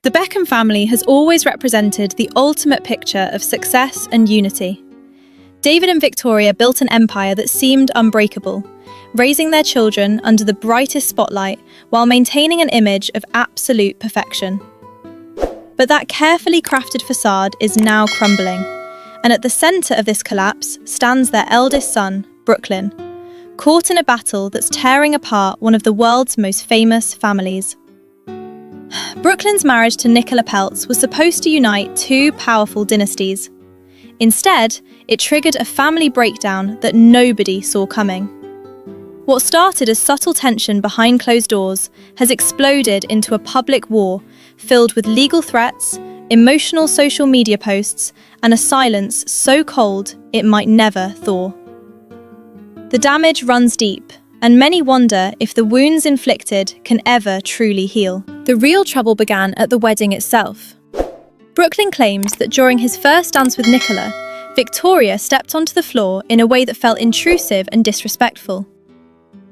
The Beckham family has always represented the ultimate picture of success and unity. David and Victoria built an empire that seemed unbreakable, raising their children under the brightest spotlight while maintaining an image of absolute perfection. But that carefully crafted facade is now crumbling, and at the centre of this collapse stands their eldest son, Brooklyn, caught in a battle that's tearing apart one of the world's most famous families. Brooklyn's marriage to Nicola Peltz was supposed to unite two powerful dynasties. Instead, it triggered a family breakdown that nobody saw coming. What started as subtle tension behind closed doors has exploded into a public war filled with legal threats, emotional social media posts, and a silence so cold it might never thaw. The damage runs deep, and many wonder if the wounds inflicted can ever truly heal. The real trouble began at the wedding itself. Brooklyn claims that during his first dance with Nicola, Victoria stepped onto the floor in a way that felt intrusive and disrespectful.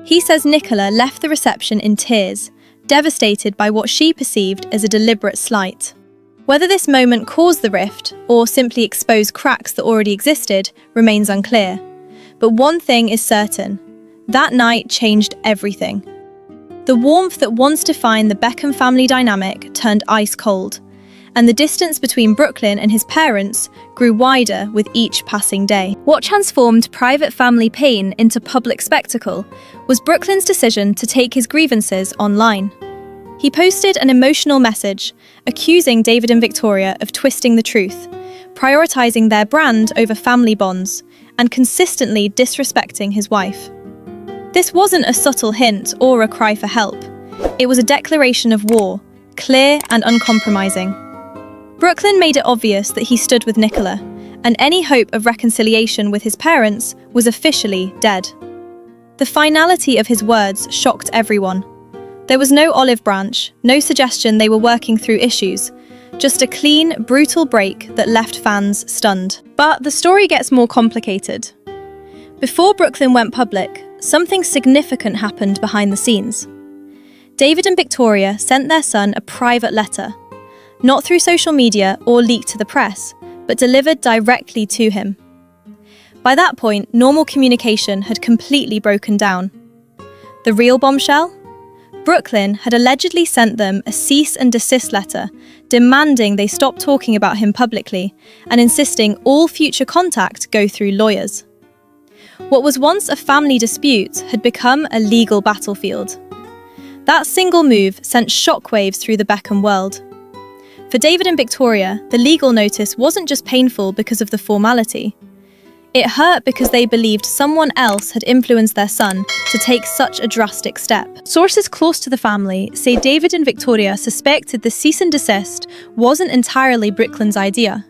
He says Nicola left the reception in tears, devastated by what she perceived as a deliberate slight. Whether this moment caused the rift or simply exposed cracks that already existed remains unclear. But one thing is certain: that night changed everything. The warmth that once defined the Beckham family dynamic turned ice cold, and the distance between Brooklyn and his parents grew wider with each passing day. What transformed private family pain into public spectacle was Brooklyn's decision to take his grievances online. He posted an emotional message accusing David and Victoria of twisting the truth, prioritizing their brand over family bonds, and consistently disrespecting his wife. This wasn't a subtle hint or a cry for help. It was a declaration of war, clear and uncompromising. Brooklyn made it obvious that he stood with Nicola, and any hope of reconciliation with his parents was officially dead. The finality of his words shocked everyone. There was no olive branch, no suggestion they were working through issues, just a clean, brutal break that left fans stunned. But the story gets more complicated. Before Brooklyn went public, something significant happened behind the scenes. David and Victoria sent their son a private letter, not through social media or leaked to the press, but delivered directly to him. By that point, normal communication had completely broken down. The real bombshell? Brooklyn had allegedly sent them a cease and desist letter, demanding they stop talking about him publicly and insisting all future contact go through lawyers. What was once a family dispute had become a legal battlefield. That single move sent shockwaves through the Beckham world. For David and Victoria, the legal notice wasn't just painful because of the formality. It hurt because they believed someone else had influenced their son to take such a drastic step. Sources close to the family say David and Victoria suspected the cease and desist wasn't entirely Brooklyn's idea.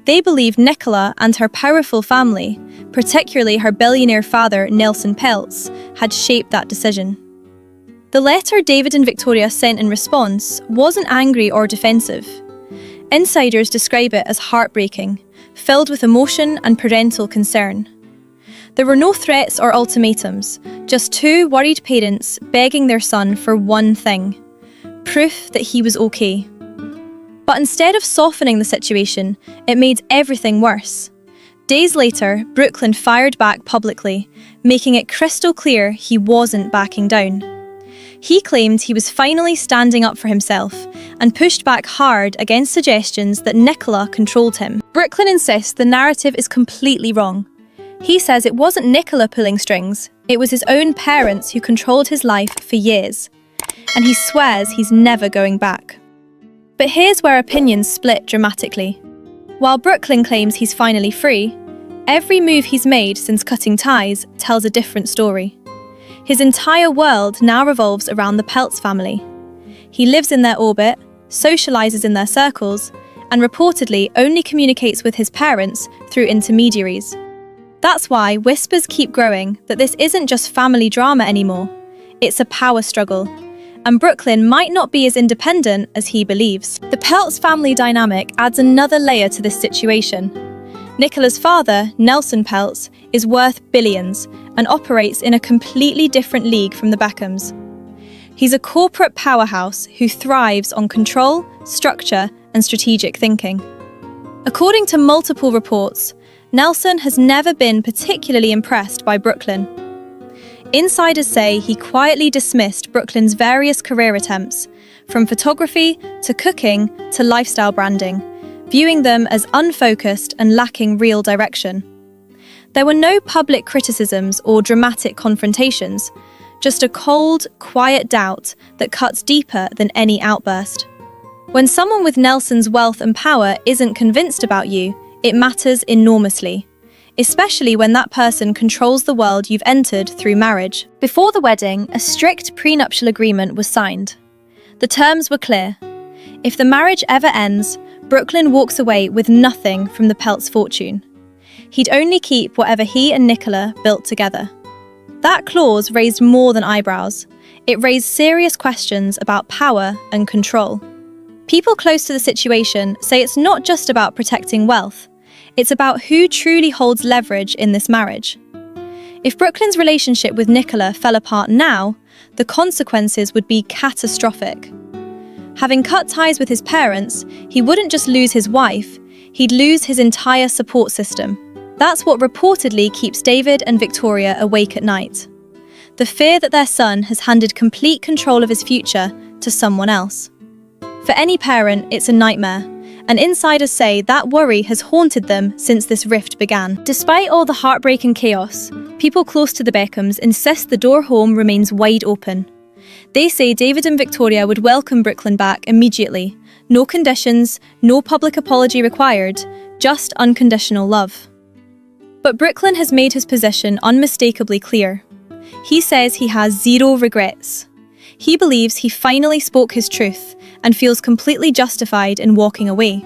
They believed Nicola and her powerful family, particularly her billionaire father Nelson Peltz, had shaped that decision. The letter David and Victoria sent in response wasn't angry or defensive. Insiders describe it as heartbreaking, filled with emotion and parental concern. There were no threats or ultimatums, just two worried parents begging their son for one thing: proof that he was okay. But instead of softening the situation, it made everything worse. Days later, Brooklyn fired back publicly, making it crystal clear he wasn't backing down. He claimed he was finally standing up for himself and pushed back hard against suggestions that Nicola controlled him. Brooklyn insists the narrative is completely wrong. He says it wasn't Nicola pulling strings, it was his own parents who controlled his life for years. And he swears he's never going back. But here's where opinions split dramatically. While Brooklyn claims he's finally free, every move he's made since cutting ties tells a different story. His entire world now revolves around the Peltz family. He lives in their orbit, socializes in their circles, and reportedly only communicates with his parents through intermediaries. That's why whispers keep growing that this isn't just family drama anymore. It's a power struggle, and Brooklyn might not be as independent as he believes. The Peltz family dynamic adds another layer to this situation. Nicola's father, Nelson Peltz, is worth billions and operates in a completely different league from the Beckhams. He's a corporate powerhouse who thrives on control, structure, and strategic thinking. According to multiple reports, Nelson has never been particularly impressed by Brooklyn. Insiders say he quietly dismissed Brooklyn's various career attempts, from photography to cooking to lifestyle branding, viewing them as unfocused and lacking real direction. There were no public criticisms or dramatic confrontations, just a cold, quiet doubt that cuts deeper than any outburst. When someone with Nelson's wealth and power isn't convinced about you, it matters enormously, especially when that person controls the world you've entered through marriage. Before the wedding, a strict prenuptial agreement was signed. The terms were clear. If the marriage ever ends, Brooklyn walks away with nothing from the Peltz fortune. He'd only keep whatever he and Nicola built together. That clause raised more than eyebrows. It raised serious questions about power and control. People close to the situation say it's not just about protecting wealth, it's about who truly holds leverage in this marriage. If Brooklyn's relationship with Nicola fell apart now, the consequences would be catastrophic. Having cut ties with his parents, he wouldn't just lose his wife, he'd lose his entire support system. That's what reportedly keeps David and Victoria awake at night. The fear that their son has handed complete control of his future to someone else. For any parent, it's a nightmare, and insiders say that worry has haunted them since this rift began. Despite all the heartbreak and chaos, people close to the Beckhams insist the door home remains wide open. They say David and Victoria would welcome Brooklyn back immediately. No conditions, no public apology required, just unconditional love. But Brooklyn has made his position unmistakably clear. He says he has zero regrets. He believes he finally spoke his truth and feels completely justified in walking away.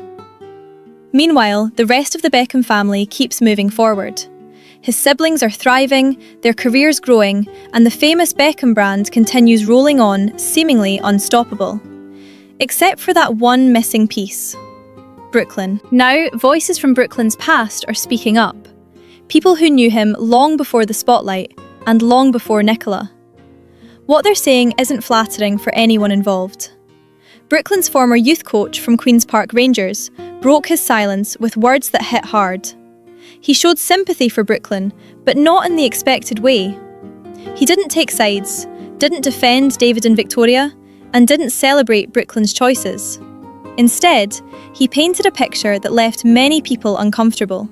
Meanwhile, the rest of the Beckham family keeps moving forward. His siblings are thriving, their careers growing, and the famous Beckham brand continues rolling on, seemingly unstoppable. Except for that one missing piece. Brooklyn. Now, voices from Brooklyn's past are speaking up. People who knew him long before the spotlight and long before Nicola. What they're saying isn't flattering for anyone involved. Brooklyn's former youth coach from Queen's Park Rangers broke his silence with words that hit hard. He showed sympathy for Brooklyn, but not in the expected way. He didn't take sides, didn't defend David and Victoria, and didn't celebrate Brooklyn's choices. Instead, he painted a picture that left many people uncomfortable.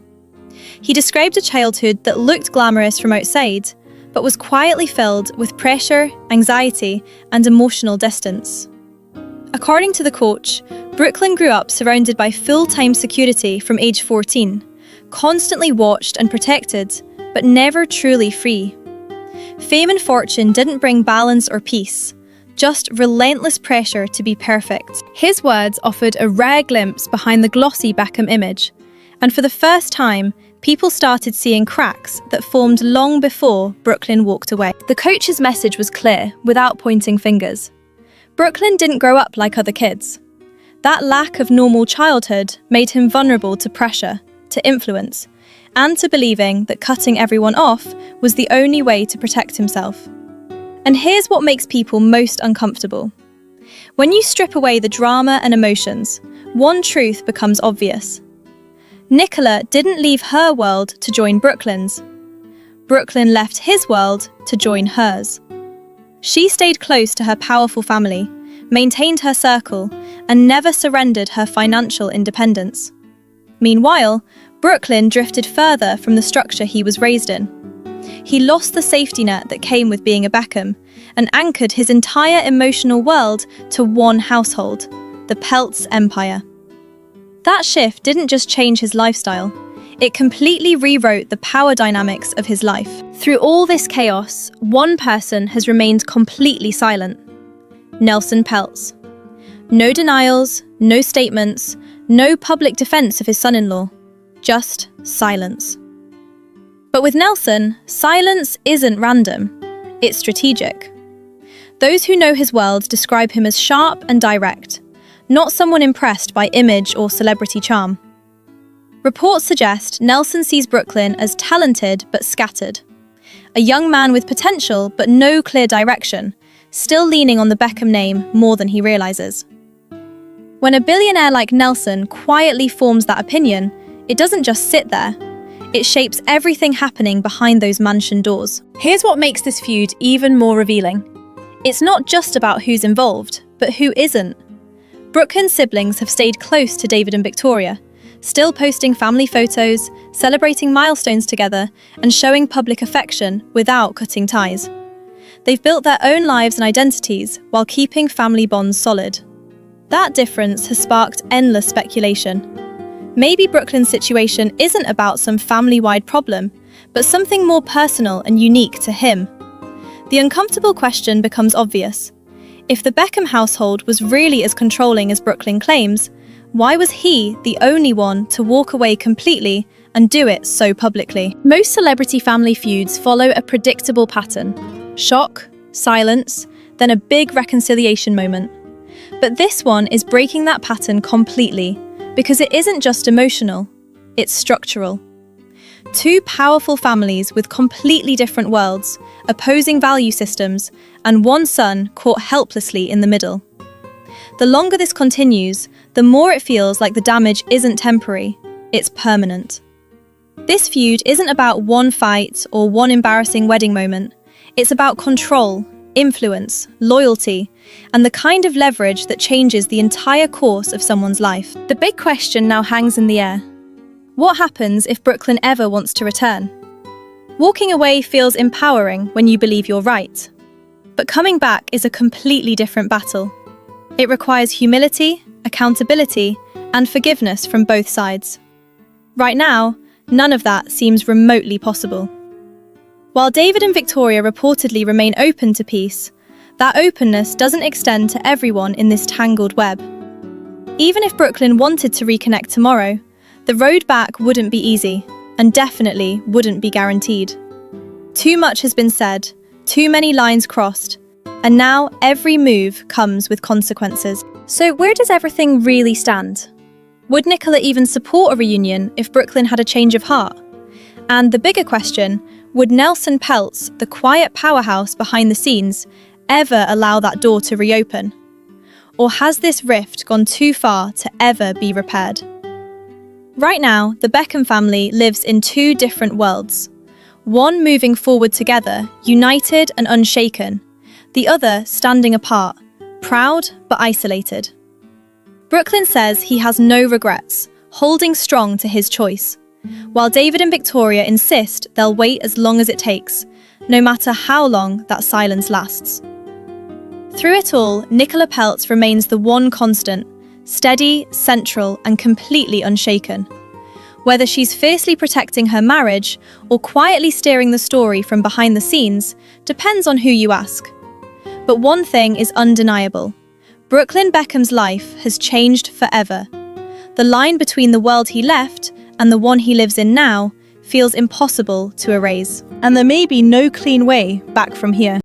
He described a childhood that looked glamorous from outside, but was quietly filled with pressure, anxiety, and emotional distance. According to the coach, Brooklyn grew up surrounded by full-time security from age 14, constantly watched and protected, but never truly free. Fame and fortune didn't bring balance or peace, just relentless pressure to be perfect. His words offered a rare glimpse behind the glossy Beckham image, and for the first time, people started seeing cracks that formed long before Brooklyn walked away. The coach's message was clear, without pointing fingers. Brooklyn didn't grow up like other kids. That lack of normal childhood made him vulnerable to pressure, to influence, and to believing that cutting everyone off was the only way to protect himself. And here's what makes people most uncomfortable. When you strip away the drama and emotions, one truth becomes obvious. Nicola didn't leave her world to join Brooklyn's. Brooklyn left his world to join hers. She stayed close to her powerful family, maintained her circle, and never surrendered her financial independence. Meanwhile, Brooklyn drifted further from the structure he was raised in. He lost the safety net that came with being a Beckham and anchored his entire emotional world to one household, the Peltz empire. That shift didn't just change his lifestyle, it completely rewrote the power dynamics of his life. Through all this chaos, one person has remained completely silent. Nelson Peltz. No denials, no statements, no public defense of his son-in-law. Just silence. But with Nelson, silence isn't random. It's strategic. Those who know his world describe him as sharp and direct, not someone impressed by image or celebrity charm. Reports suggest Nelson sees Brooklyn as talented but scattered. A young man with potential but no clear direction, still leaning on the Beckham name more than he realizes. When a billionaire like Nelson quietly forms that opinion, it doesn't just sit there. It shapes everything happening behind those mansion doors. Here's what makes this feud even more revealing. It's not just about who's involved, but who isn't. Brooklyn's siblings have stayed close to David and Victoria, still posting family photos, celebrating milestones together, and showing public affection without cutting ties. They've built their own lives and identities while keeping family bonds solid. That difference has sparked endless speculation. Maybe Brooklyn's situation isn't about some family-wide problem, but something more personal and unique to him. The uncomfortable question becomes obvious. If the Beckham household was really as controlling as Brooklyn claims, why was he the only one to walk away completely and do it so publicly? Most celebrity family feuds follow a predictable pattern. Shock, silence, then a big reconciliation moment. But this one is breaking that pattern completely, because it isn't just emotional, it's structural. Two powerful families with completely different worlds, opposing value systems, and one son caught helplessly in the middle. The longer this continues, the more it feels like the damage isn't temporary, it's permanent. This feud isn't about one fight or one embarrassing wedding moment. It's about control, influence, loyalty, and the kind of leverage that changes the entire course of someone's life. The big question now hangs in the air. What happens if Brooklyn ever wants to return? Walking away feels empowering when you believe you're right. But coming back is a completely different battle. It requires humility, accountability, and forgiveness from both sides. Right now, none of that seems remotely possible. While David and Victoria reportedly remain open to peace, that openness doesn't extend to everyone in this tangled web. Even if Brooklyn wanted to reconnect tomorrow, the road back wouldn't be easy, and definitely wouldn't be guaranteed. Too much has been said, too many lines crossed, and now every move comes with consequences. So where does everything really stand? Would Nicola even support a reunion if Brooklyn had a change of heart? And the bigger question, would Nelson Peltz, the quiet powerhouse behind the scenes, ever allow that door to reopen? Or has this rift gone too far to ever be repaired? Right now, the Beckham family lives in two different worlds. One moving forward together, united and unshaken. The other standing apart, proud but isolated. Brooklyn says he has no regrets, holding strong to his choice, while David and Victoria insist they'll wait as long as it takes, no matter how long that silence lasts. Through it all, Nicola Peltz remains the one constant, steady, central, and completely unshaken. Whether she's fiercely protecting her marriage or quietly steering the story from behind the scenes depends on who you ask. But one thing is undeniable. Brooklyn Beckham's life has changed forever. The line between the world he left and the one he lives in now feels impossible to erase. And there may be no clean way back from here.